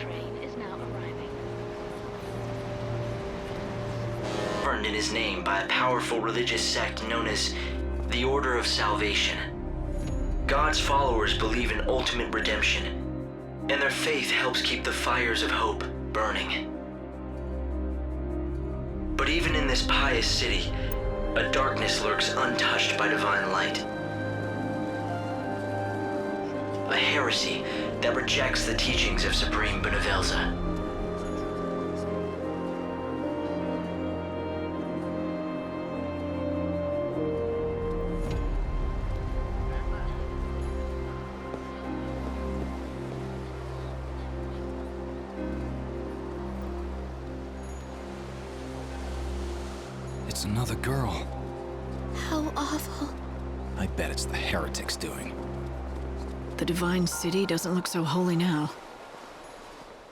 train is now arriving. Governed in his name by a powerful religious sect known as the Order of Salvation. God's followers believe in ultimate redemption, and their faith helps keep the fires of hope burning. But even in this pious city, a darkness lurks untouched by divine light. A heresy that rejects the teachings of Supreme Bhunivelze. It's another girl. How awful. I bet it's the heretics doing. The divine city doesn't look so holy now.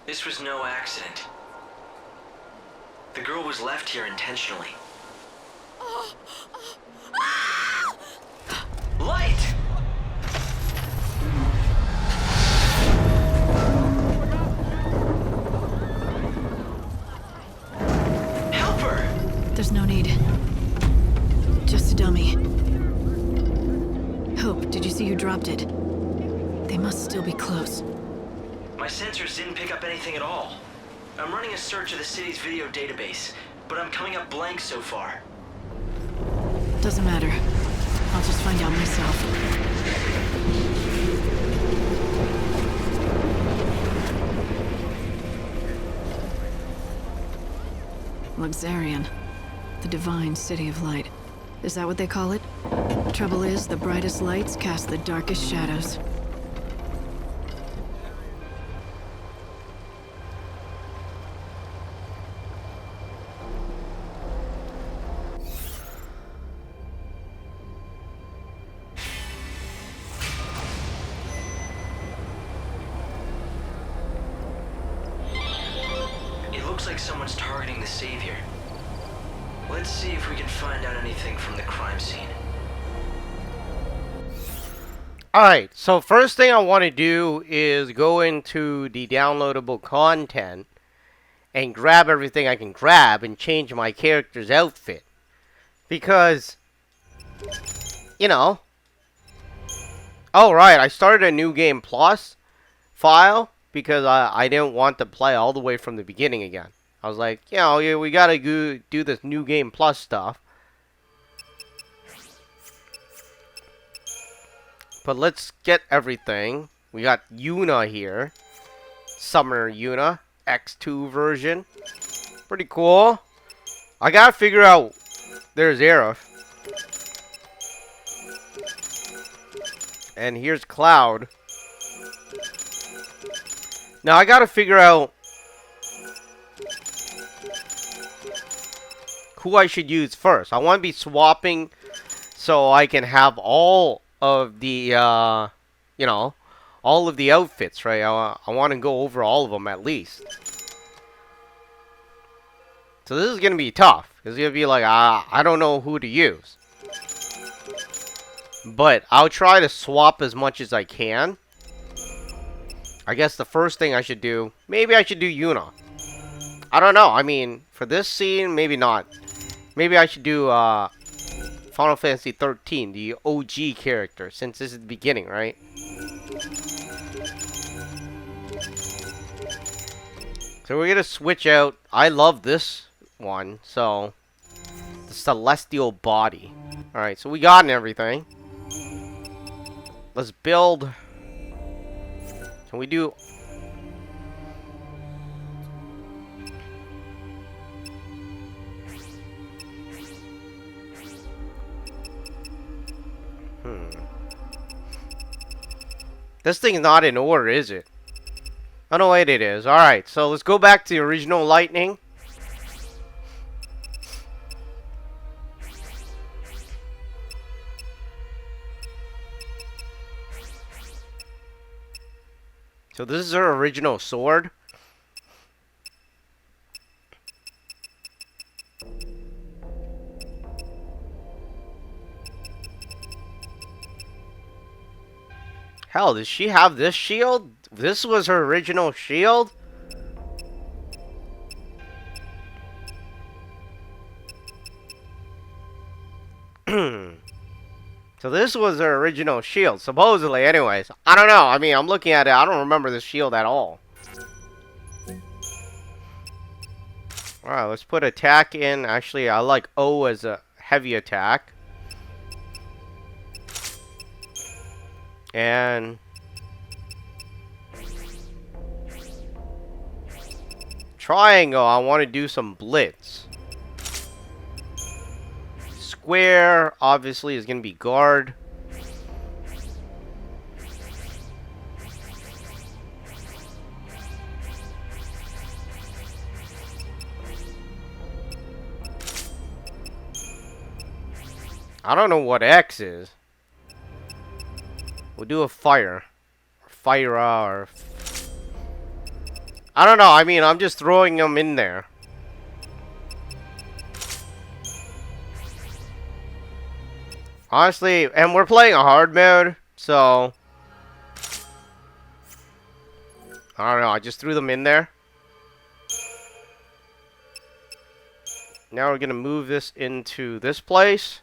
This was no accident. The girl was left here intentionally. Light! Help her! There's no need. Just a dummy. Hope, did you see who dropped it? They must still be close. My sensors didn't pick up anything at all. I'm running a search of the city's video database, but I'm coming up blank so far. Doesn't matter. I'll just find out myself. Luxerion. The divine city of light. Is that what they call it? Trouble is, the brightest lights cast the darkest shadows. It looks like someone's targeting the Savior. Let's see if we can find out anything from the crime scene. Alright, so first thing I want to do is go into the downloadable content and grab everything I can grab and change my character's outfit. Because, you know. Oh, right, I started a new game plus file because I didn't want to play all the way from the beginning again. I was like, you know, we gotta go do this new game plus stuff. But let's get everything. We got Yuna here. Summoner Yuna. X2 version. Pretty cool. I gotta figure out... There's Aerith. And here's Cloud. Now I gotta figure out... who I should use first. I want to be swapping so I can have all of the, you know, all of the outfits, right? I want to go over all of them at least. So this is going to be tough. It's going to be like, I don't know who to use. But I'll try to swap as much as I can. I guess the first thing I should do, maybe I should do Yuna. I don't know. I mean, for this scene, maybe not. Maybe I should do Final Fantasy XIII, the OG character, since this is the beginning, right? So we're gonna switch out. I love this one, so the Celestial Body. Alright, so we got everything. Let's build. Can we do... This thing's not in order, is it? Oh, no, wait, it is. Alright, so let's go back to the original Lightning. So this is her original sword. Hell, does she have this shield? This was her original shield? So this was their original shield, supposedly, anyways. I don't know. I mean, I'm looking at it. I don't remember this shield at all. Alright, let's put attack in. Actually, I like O as a heavy attack. And triangle, I want to do some blitz. Square, obviously, is going to be guard. I don't know what X is. We'll do a fire. Fire or... I don't know. I mean, I'm just throwing them in there. Honestly, and we're playing a hard mode, so... I don't know. I just threw them in there. Now we're going to move this into this place.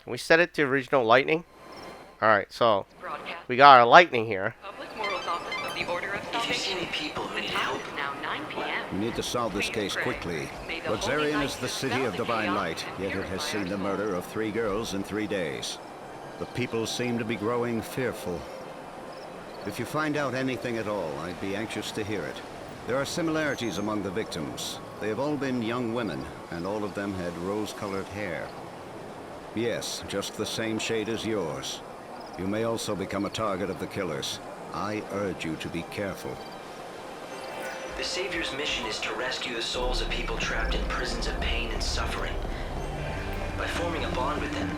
Can we set it to original lightning? Alright, so we got our lightning here. Public Morals Office of the Order of If you see Salvation. any people who The need time help, is now 9 p.m. We need to solve this case quickly. Luxerion is the city of divine light, yet it has seen the murder of 3 girls in 3 days. The people seem to be growing fearful. If you find out anything at all, I'd be anxious to hear it. There are similarities among the victims. They have all been young women, and all of them had rose-colored hair. Yes, just the same shade as yours. You may also become a target of the killers. I urge you to be careful. the Savior's mission is to rescue the souls of people trapped in prisons of pain and suffering. By forming a bond with them,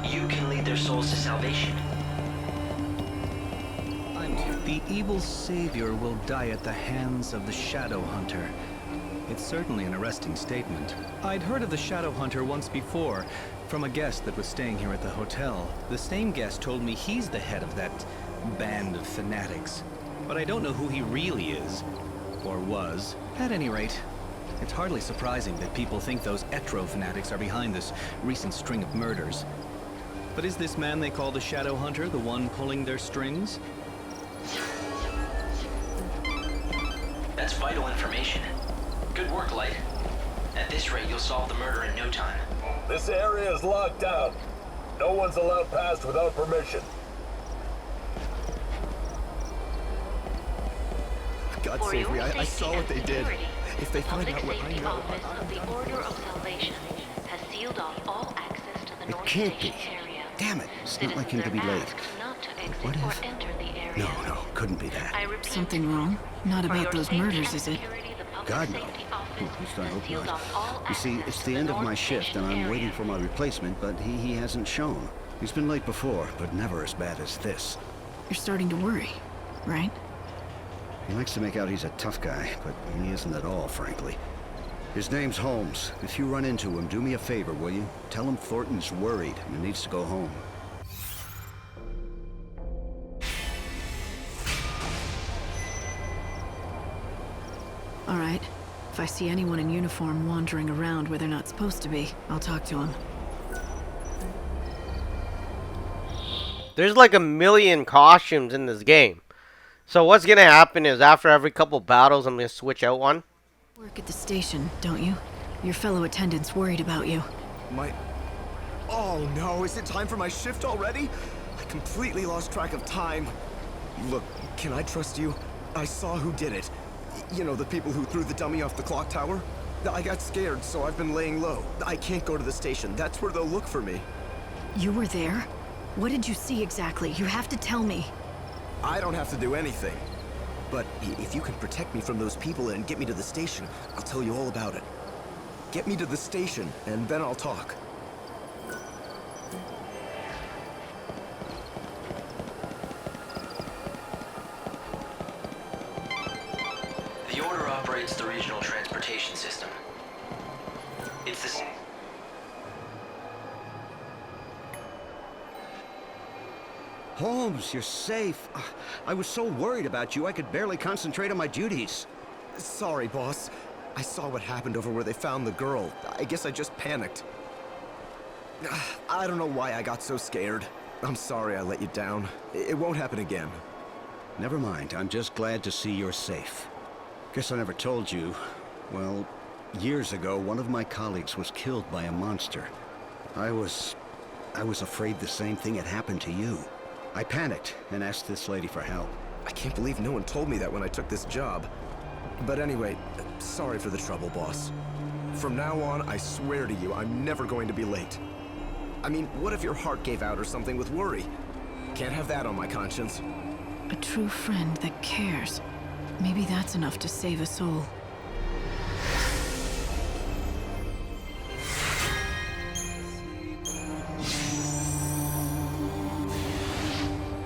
you can lead their souls to salvation. The evil savior will die at the hands of the Shadow Hunter. It's certainly an arresting statement. I'd heard of the Shadow Hunter once before, from a guest that was staying here at the hotel. The same guest told me he's the head of that band of fanatics. But I don't know who he really is, or was. At any rate, it's hardly surprising that people think those Etro fanatics are behind this recent string of murders. But is this man they call the Shadow Hunter the one pulling their strings? That's vital information. Good work, Light. At this rate, you'll solve the murder in no time. This area is locked down. No one's allowed past without permission. God save me, I saw what they did. If they find out what I know... Office of the Order of Salvation has sealed off all access to the It North can't be. Station area. Damn it, it's not like him to be late. Not to exit What or if... enter the area. No, couldn't be that. I repeat, Something wrong? Not for your about those safety murders, and is it? security, the Public God, no. Safety Office At least I has hope sealed not. off all You see, access it's to the end of North my shift, Station and I'm area. waiting for my replacement, but he hasn't shown. He's been late before, but never as bad as this. You're starting to worry, right? He likes to make out he's a tough guy, but he isn't at all, frankly. His name's Holmes. If you run into him, do me a favor, will you? Tell him Thornton's worried and needs to go home. All right. If I see anyone in uniform wandering around where they're not supposed to be, I'll talk to them. There's like a million costumes in this game. So what's gonna happen is after every couple battles, I'm gonna switch out one. Work at the station, don't you? Your fellow attendant's worried about you. Oh no, is it time for my shift already? I completely lost track of time. Look, can I trust you? I saw who did it. You know, the people who threw the dummy off the clock tower? I got scared, so I've been laying low. I can't go to the station. That's where they'll look for me. You were there? What did you see exactly? You have to tell me. I don't have to do anything. But if you can protect me from those people and get me to the station, I'll tell you all about it. Get me to the station, and then I'll talk. The Order operates the regional transportation system. It's the same. Holmes, you're safe. I was so worried about you, I could barely concentrate on my duties. Sorry, boss. I saw what happened over where they found the girl. I guess I just panicked. I don't know why I got so scared. I'm sorry I let you down. It won't happen again. Never mind. I'm just glad to see you're safe. Guess I never told you. Well, years ago, one of my colleagues was killed by a monster. I was afraid the same thing had happened to you. I panicked and asked this lady for help. I can't believe no one told me that when I took this job. But anyway, sorry for the trouble, boss. From now on, I swear to you, I'm never going to be late. I mean, what if your heart gave out or something with worry? Can't have that on my conscience. A true friend that cares. Maybe that's enough to save a soul.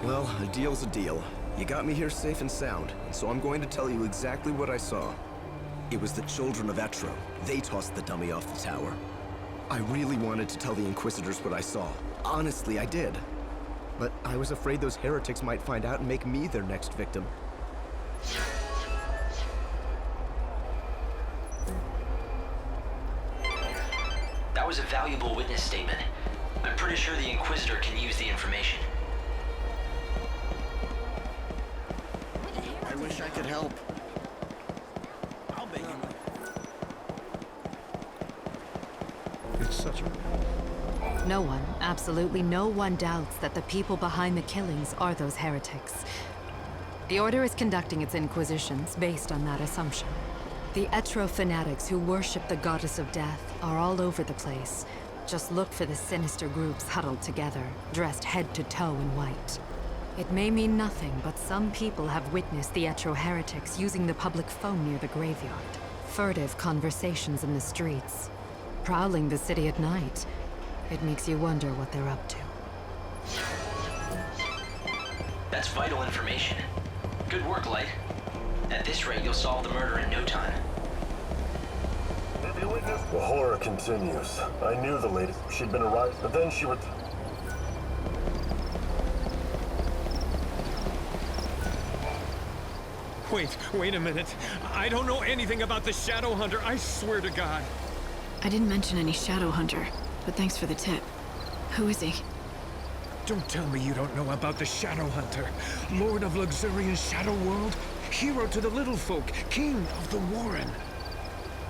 Well, a deal's a deal. You got me here safe and sound, so I'm going to tell you exactly what I saw. It was the Children of Etro. They tossed the dummy off the tower. I really wanted to tell the Inquisitors what I saw. Honestly, I did. But I was afraid those heretics might find out and make me their next victim. That was a valuable witness statement. I'm pretty sure the Inquisitor can use the information. I wish I could help. I'll bet you. It's such a... No one, absolutely no one doubts that the people behind the killings are those heretics. The Order is conducting its inquisitions based on that assumption. The Etro fanatics who worship the goddess of death are all over the place. Just look for the sinister groups huddled together, dressed head to toe in white. It may mean nothing, but some people have witnessed the Etro heretics using the public phone near the graveyard. Furtive conversations in the streets. Prowling the city at night. It makes you wonder what they're up to. That's vital information. Good work, Light. At this rate, you'll solve the murder in no time. The horror continues. I knew the lady. She'd been arrived, but then she would... Wait a minute. I don't know anything about the Shadow Hunter, I swear to God. I didn't mention any Shadow Hunter, but thanks for the tip. Who is he? Don't tell me you don't know about the Shadow Hunter. Lord of Luxerion's Shadow World, hero to the little folk, king of the Warren.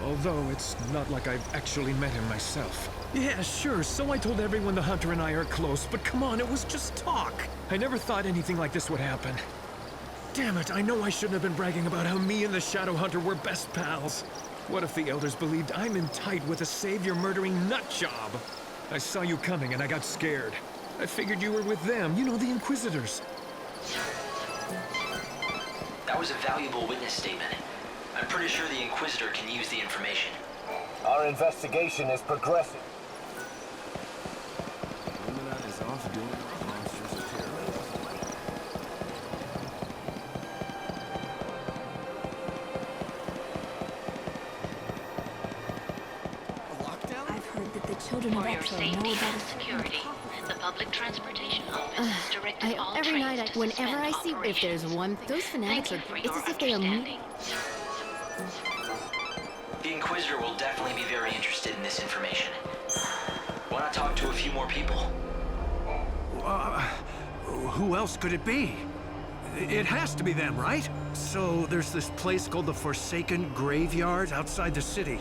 Although it's not like I've actually met him myself. Yeah, sure, so I told everyone the Hunter and I are close, but come on, it was just talk. I never thought anything like this would happen. Damn it, I know I shouldn't have been bragging about how me and the Shadow Hunter were best pals. What if the Elders believed I'm in tight with a savior-murdering nutjob? I saw you coming and I got scared. I figured you were with them, you know, the Inquisitors. That was a valuable witness statement. I'm pretty sure the Inquisitor can use the information. Our investigation is progressing. Illuminati is off doing monsters of terror. I've heard that the Children of For your Etro know safety about and a security, the public transportation office has directed all every trains night, to whenever I suspend see if there's operations. one, those fanatics Thank you for it's your as if they are understanding. The Inquisitor will definitely be very interested in this information. Why not talk to a few more people? Who else could it be? It has to be them, right? So there's this place called the Forsaken Graveyard outside the city.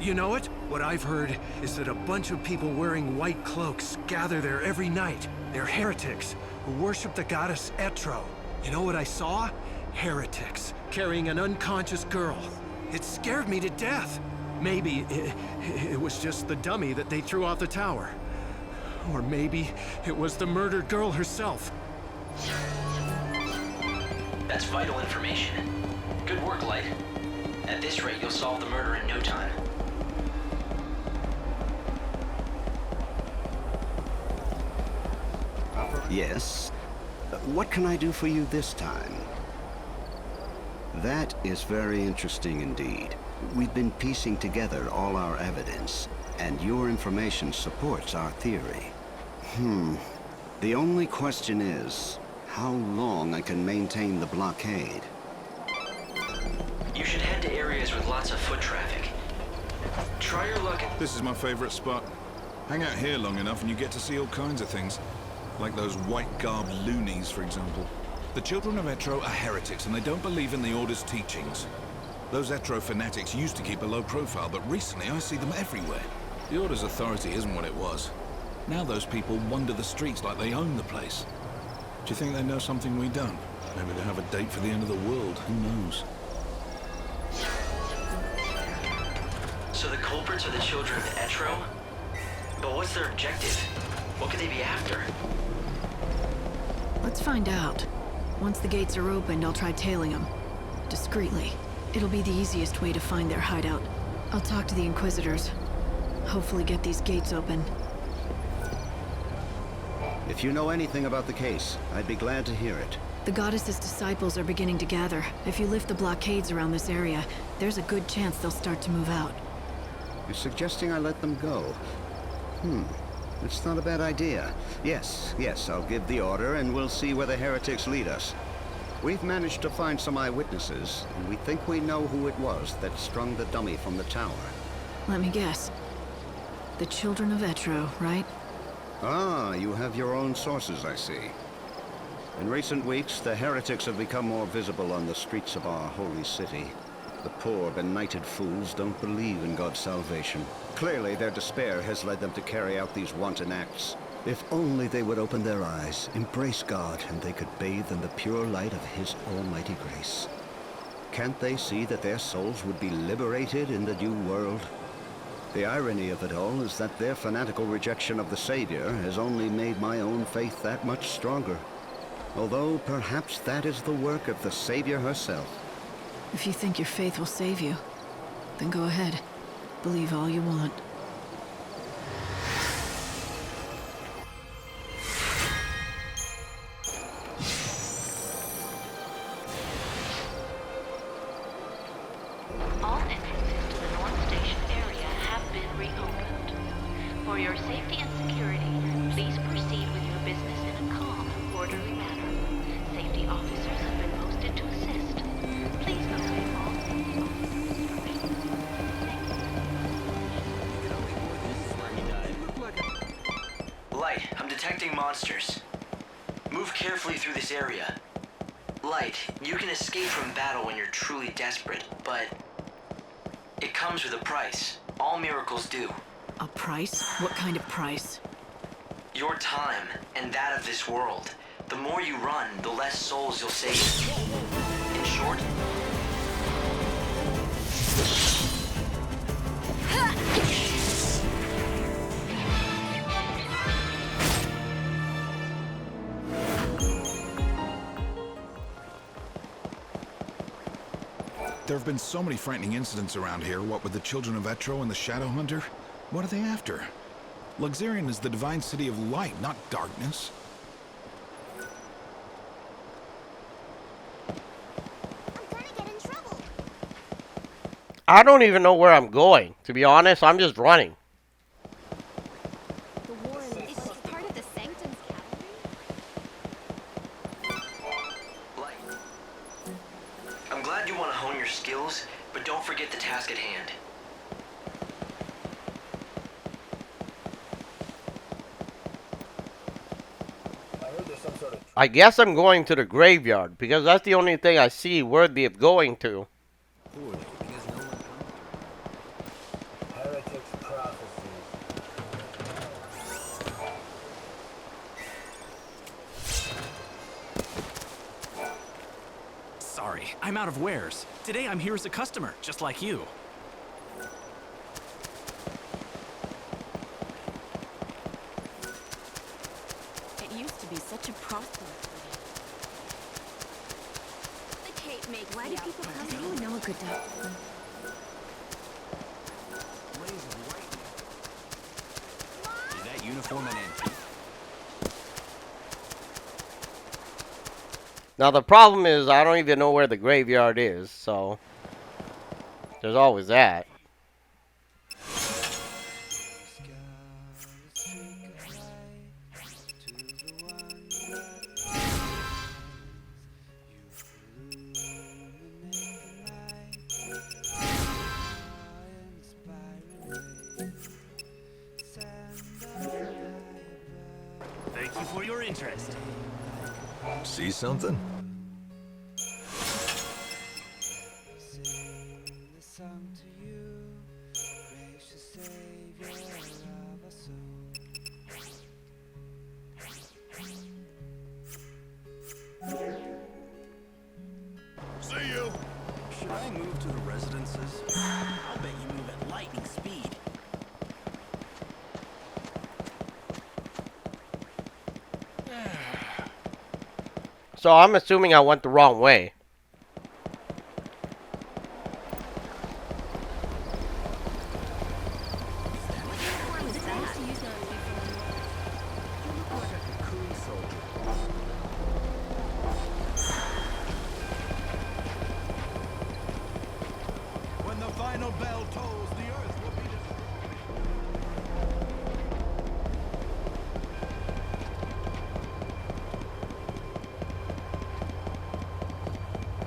You know it? What I've heard is that a bunch of people wearing white cloaks gather there every night. They're heretics who worship the goddess Etro. You know what I saw? Heretics carrying an unconscious girl. It scared me to death. Maybe it was just the dummy that they threw off the tower. Or maybe it was the murdered girl herself. That's vital information. Good work, Light. At this rate, you'll solve the murder in no time. Yes? What can I do for you this time? That is very interesting indeed. We've been piecing together all our evidence, and your information supports our theory. The only question is, how long I can maintain the blockade? You should head head to areas with lots of foot traffic. Try your luck at... This is my favorite spot. Hang out here long enough and you get to see all kinds of things. Like those white-garbed loonies, for example. The Children of Etro are heretics and they don't believe in the Order's teachings. Those Etro fanatics used to keep a low profile, but recently I see them everywhere. The Order's authority isn't what it was. Now those people wander the streets like they own the place. Do you think they know something we don't? Maybe they have a date for the end of the world, who knows? So the culprits are the Children of Etro? But what's their objective? What could they be after? Let's find out. Once the gates are opened, I'll try tailing them. Discreetly. It'll be the easiest way to find their hideout. I'll talk to the Inquisitors. Hopefully get these gates open. If you know anything about the case, I'd be glad to hear it. The goddess's disciples are beginning to gather. If you lift the blockades around this area, there's a good chance they'll start to move out. You're suggesting I let them go? It's not a bad idea. Yes, I'll give the order and we'll see where the heretics lead us. We've managed to find some eyewitnesses, and we think we know who it was that strung the dummy from the tower. Let me guess. The Children of Etro, right? Ah, you have your own sources, I see. In recent weeks, the heretics have become more visible on the streets of our holy city. The poor, benighted fools don't believe in God's salvation. Clearly, their despair has led them to carry out these wanton acts. If only they would open their eyes, embrace God, and they could bathe in the pure light of His almighty grace. Can't they see that their souls would be liberated in the new world? The irony of it all is that their fanatical rejection of the Savior has only made my own faith that much stronger. Although perhaps that is the work of the Savior herself. If you think your faith will save you, then go ahead. Believe all you want. All entrances to the North Station area have been reopened. For your safety and security, please proceed with your business in a calm, orderly manner. Safety officers have been posted to assist. Please obey all safety officer instructions. Light, I'm detecting monsters. Move carefully through this area. Light, you can escape from battle when you're truly desperate, but it comes with a price. All miracles do. A price? What kind of price? Your time, and that of this world. The more you run, the less souls you'll save. In short... There have been so many frightening incidents around here, what with the Children of Etro and the Shadow Hunter. What are they after? Luxerion is the divine city of light, not darkness. I don't even know where I'm going. To be honest, I'm just running. The war is part of the Sanctum's cavalry? I'm glad you want to hone your skills, but don't forget the task at hand. I guess I'm going to the graveyard, because that's the only thing I see worthy of going to. Sorry, I'm out of wares. Today I'm here as a customer, just like you. It used to be such a prosperous city. The Cape makes Why do people come? Does anyone know a good doctor? Is that uniform an antique? Now the problem is I don't even know where the graveyard is, so there's always that. for your interest. See something? See you. Should I move to the residences? I'll bet you move at lightning speed. So I'm assuming I went the wrong way. When the final bell tolls, the earth will be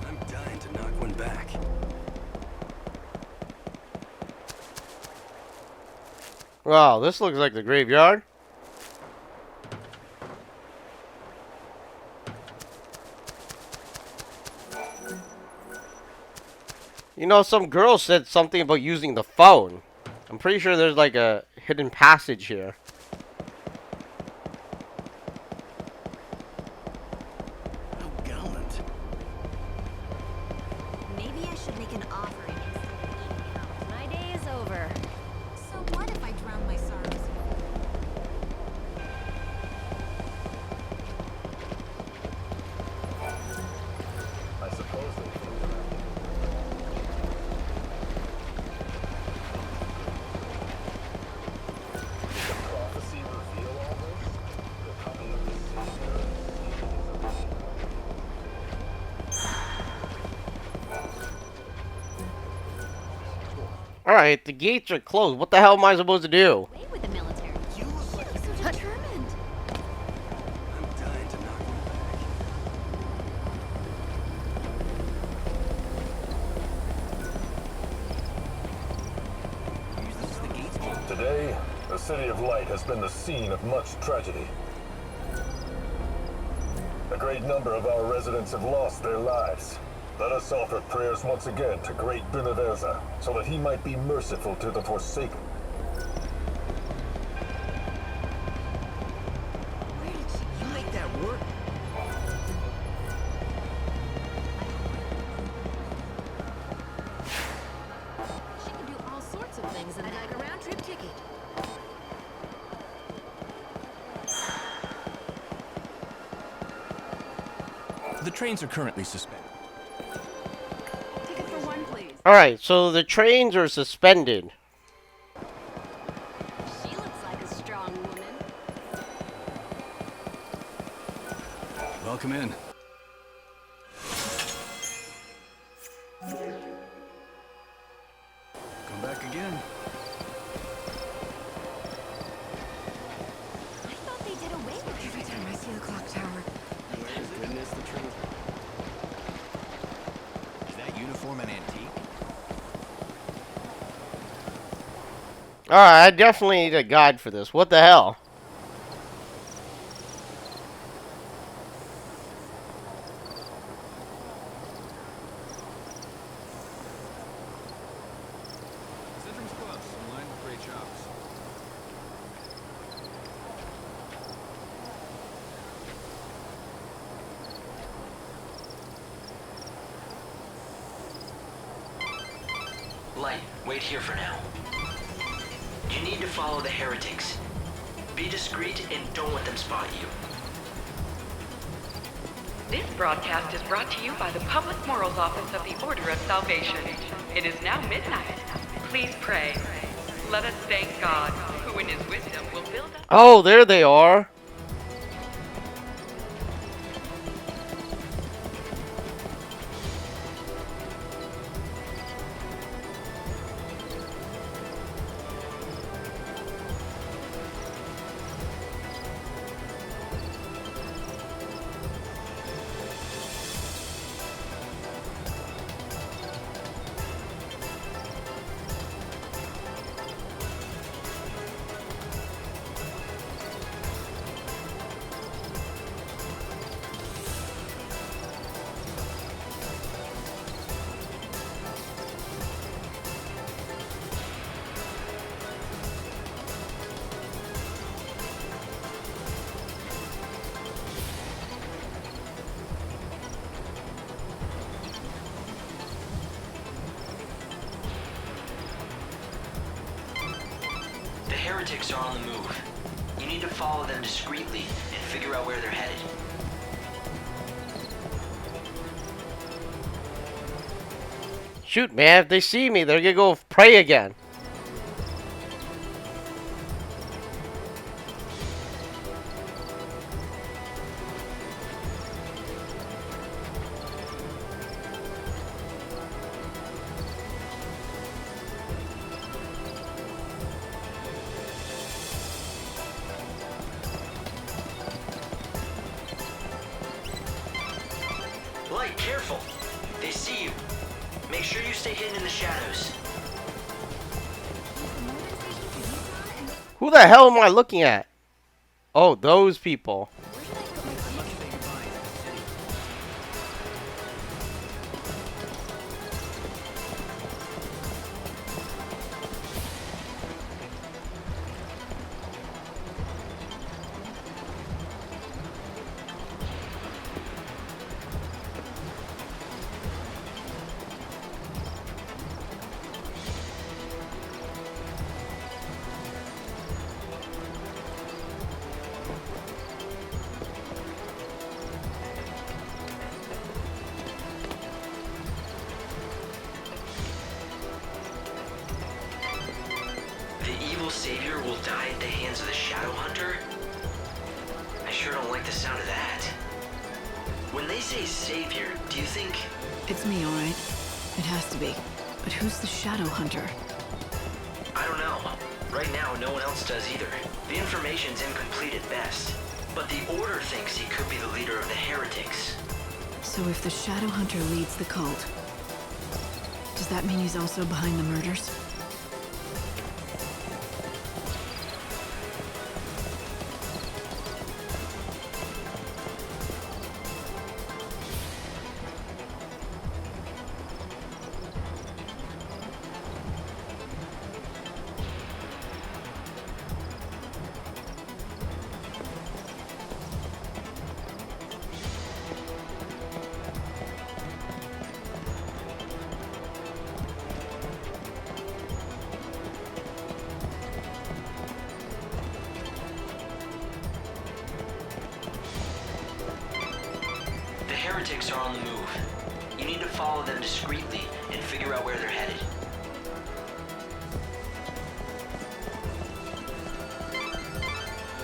I'm dying to knock one back. Wow, this looks like the graveyard. You know, some girl said something about using the phone. I'm pretty sure there's like a hidden passage here. How gallant. Maybe I should make an offering instead of eating out. My day is over. So what if I drown my sorrows? I suppose they Did the prophecy reveal all this? The coming of the Savior and the seeding of the Alright, the gates are closed. What the hell am I supposed to do? Way with the military. You look like So determined. I'm dying to knock one back. Use this as the gates key. Today, the City of Light has been the scene of much tragedy. A great number of our residents have lost their lives. Let us offer prayers once again to great Bhunivelze, so that he might be merciful to the Forsaken. Where did she You make that work? She can do all sorts of things, and I'd like a round-trip ticket. The trains are currently suspended. Ticket for one, please. Alright, so the trains are suspended. She looks like a strong woman. Welcome in. Come back again. I thought they did away with it. Every time I see the clock tower. Goodness, the truth. Is that uniform an antique? Alright, I definitely need a guide for this. What the hell? This entrance close, in line with great shops. Light, wait here for now. You need to follow the heretics. Be discreet and don't let them spot you. This broadcast is brought to you by the Public Morals Office of the Order of Salvation. It is now midnight. Please pray. Let us thank God, who in his wisdom will build up... Oh, there they are. The heretics are on the move. You need to follow them discreetly and figure out where they're headed. Shoot, man, if they see me, they're gonna go pray again. Light, careful! They see you. Make sure you stay hidden in the shadows. Who the hell am I looking at? Oh, those people. Savior will die at the hands of the Shadow Hunter? I sure don't like the sound of that. When they say Savior, do you think... It's me, alright. It has to be. But who's the Shadow Hunter? I don't know. Right now, no one else does either. The information's incomplete at best. But the Order thinks he could be the leader of the heretics. So if the Shadow Hunter leads the cult, does that mean he's also behind the murders? Heretics are on the move. You need to follow them discreetly and figure out where they're headed.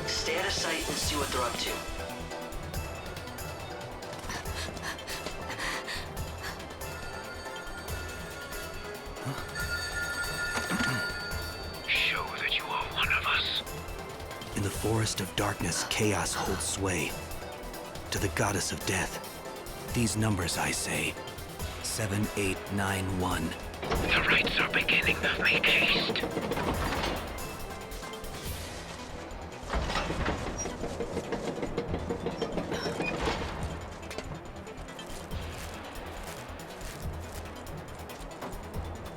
Stay out of sight and see what they're up to. Show that you are one of us. In the forest of darkness, chaos holds sway. To the goddess of death. These numbers, I say. 7891. The rites are beginning. Make haste.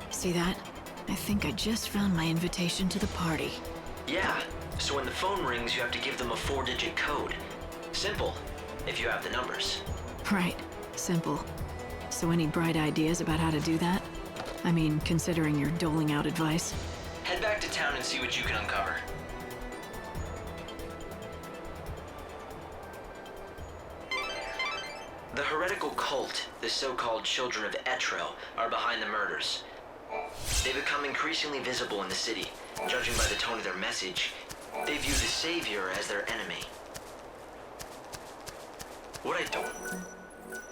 See that? I think I just found my invitation to the party. Yeah, so when the phone rings, you have to give them a 4-digit code. Simple, if you have the numbers. Right. Simple. So any bright ideas about how to do that? I mean, considering you're doling out advice. Head back to town and see what you can uncover. The heretical cult, the so-called Children of Etro, are behind the murders. They become increasingly visible in the city. Judging by the tone of their message, they view the Savior as their enemy. What I don't...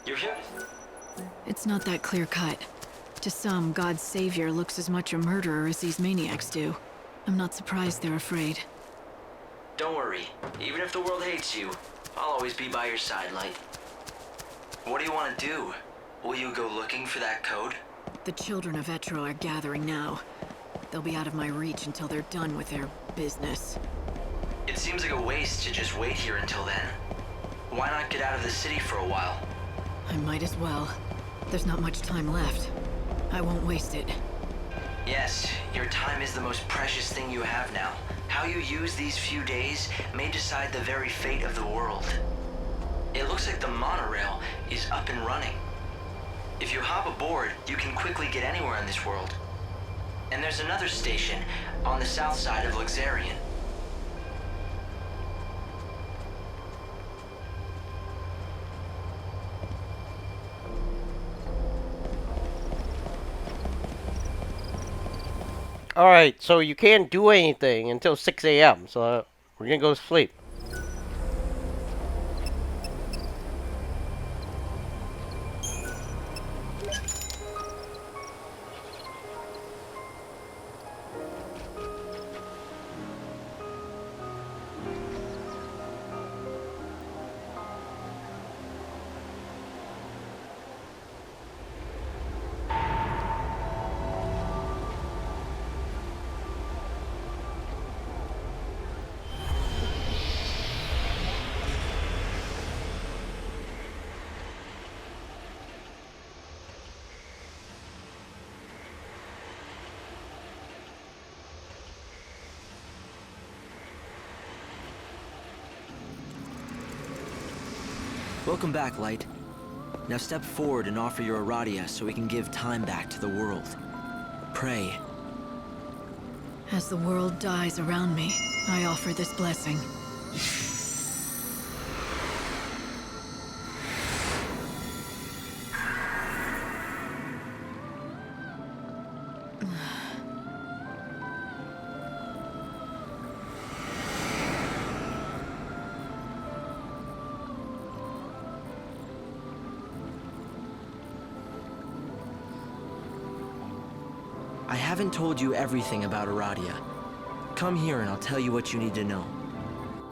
You're here? It's not that clear-cut. To some, God's savior looks as much a murderer as these maniacs do. I'm not surprised they're afraid. Don't worry. Even if the world hates you, I'll always be by your side, Light. What do you want to do? Will you go looking for that code? The Children of Etro are gathering now. They'll be out of my reach until they're done with their business. It seems like a waste to just wait here until then. Why not get out of the city for a while? I might as well. There's not much time left. I won't waste it. Yes, your time is the most precious thing you have now. How you use these few days may decide the very fate of the world. It looks like the monorail is up and running. If you hop aboard, you can quickly get anywhere in this world. And there's another station on the south side of Luxerion. Alright, so you can't do anything until 6 a.m., so we're gonna go to sleep. Welcome back, Light. Now step forward and offer your Aradia so we can give time back to the world. Pray. As the world dies around me, I offer this blessing. I haven't told you everything about Aradia. Come here and I'll tell you what you need to know.